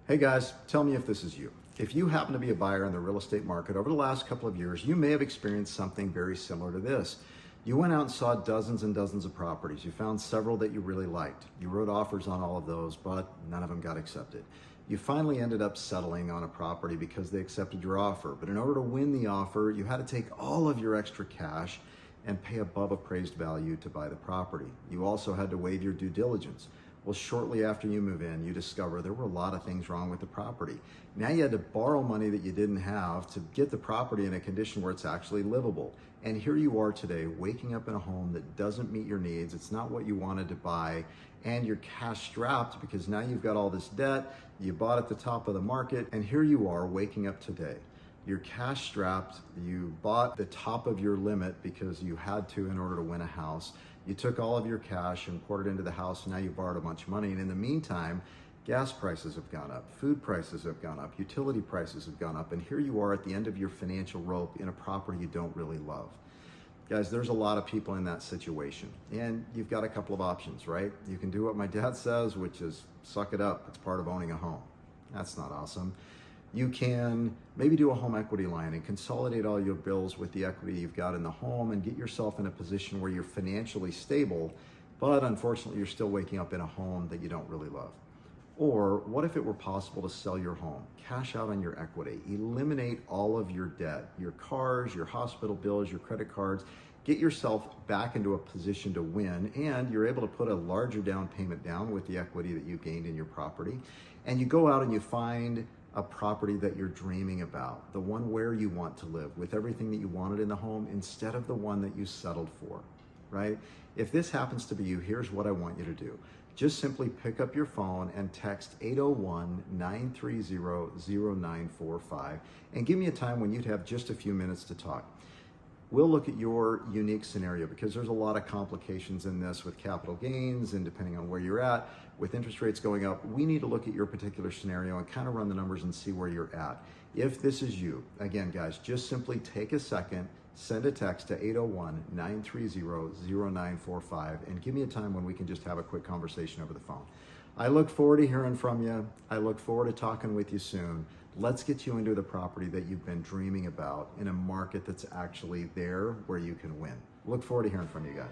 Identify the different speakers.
Speaker 1: Hey guys, tell me if this is you. If you happen to be a buyer in the real estate market over the last couple of years, you may have experienced something very similar to this. You went out and saw dozens and dozens of properties. You found several that you really liked. You wrote offers on all of those, but none of them got accepted. You finally ended up settling on a property because they accepted your offer. But in order to win the offer, you had to take all of your extra cash and pay above appraised value to buy the property. You also had to waive your due diligence. Well, shortly after you move in, you discover there were a lot of things wrong with the property. Now you had to borrow money that you didn't have to get the property in a condition where it's actually livable. And here you are today, waking up in a home that doesn't meet your needs. It's not what you wanted to buy, and you're cash strapped because now you've got all this debt, you bought at the top of the market, and here you are waking up today. You're cash strapped, you bought the top of your limit because you had to in order to win a house. You took all of your cash and poured it into the house, and now you borrowed a bunch of money. And in the meantime, gas prices have gone up, food prices have gone up, utility prices have gone up, and here you are at the end of your financial rope in a property you don't really love. Guys, there's a lot of people in that situation, and you've got a couple of options, right? You can do what my dad says, which is suck it up. It's part of owning a home. That's not awesome. You can maybe do a home equity line and consolidate all your bills with the equity you've got in the home and get yourself in a position where you're financially stable, but unfortunately you're still waking up in a home that you don't really love. Or what if it were possible to sell your home, cash out on your equity, eliminate all of your debt, your cars, your hospital bills, your credit cards, get yourself back into a position to win, and you're able to put a larger down payment down with the equity that you gained in your property, and you go out and you find a property that you're dreaming about, the one where you want to live with everything that you wanted in the home instead of the one that you settled for, right? If this happens to be you, here's what I want you to do. Just simply pick up your phone and text 801-930-0945 and give me a time when you'd have just a few minutes to talk. We'll look at your unique scenario because there's a lot of complications in this with capital gains and depending on where you're at, with interest rates going up, we need to look at your particular scenario and kind of run the numbers and see where you're at. If this is you, again, guys, just simply take a second, send a text to 801-930-0945 and give me a time when we can just have a quick conversation over the phone. I look forward to hearing from you. I look forward to talking with you soon. Let's get you into the property that you've been dreaming about in a market that's actually there where you can win. Look forward to hearing from you guys.